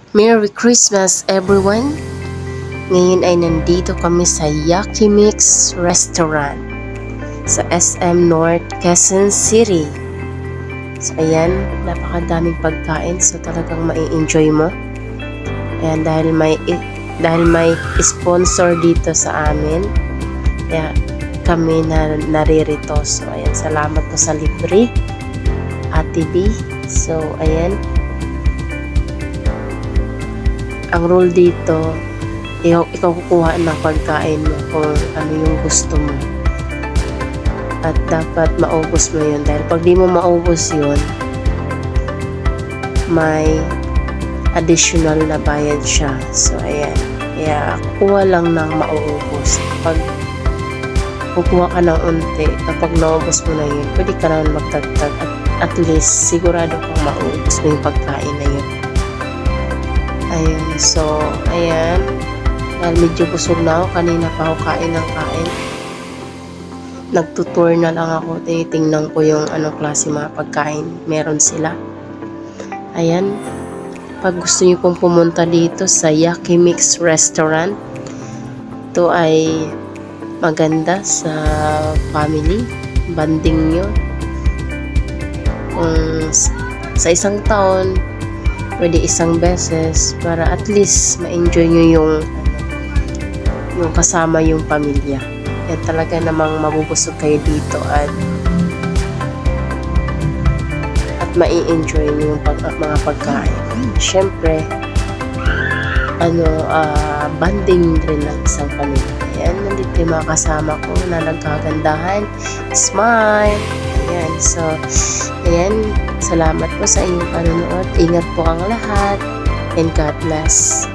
Merry Christmas everyone! Ngayon ay nandito kami sa Yakimix Restaurant sa SM North, Quezon City. So ayan, napakadaming pagkain, so talagang mai-enjoy mo. Ayan, dahil may sponsor dito sa amin, kaya kami naririto. So ayan, salamat po sa libre, Ate B. So ayan, ang rule dito, ikaw kukuha ng pagkain mo kung ano yung gusto mo. At dapat maubos mo yun. Dahil pag di mo maubos yun, may additional na bayad siya. So, ayan. Kaya, kukuha lang ng mauubos. Pag kukuha ka ng unti, kapag naubos mo na yun, pwede ka na magtagtag. At least, sigurado kang maubos mo yung pagkain na yun. Ayun, so, ayan. Dahil medyo busog na ako, kanina pa ako kain ng kain. Nagtutour na lang ako, tinitingnan ko yung klase mga pagkain meron sila. Ayan, pag gusto niyo pong pumunta dito sa Yakimix Restaurant, ito ay maganda sa family, banding nyo. Kung sa isang taon, pwede isang beses para at least ma-enjoy nyo yung kasama yung pamilya. Yan talaga namang mabubusog kayo dito at mai-enjoy nyo yung mga pagkain. Siyempre, banding rin ng isang pamilya. Ayan, nandito yung mga kasama ko na nagkagandahan. Smile! Ayan, so, ayan, salamat po sa inyong panonood. Ingat po ang lahat and God bless.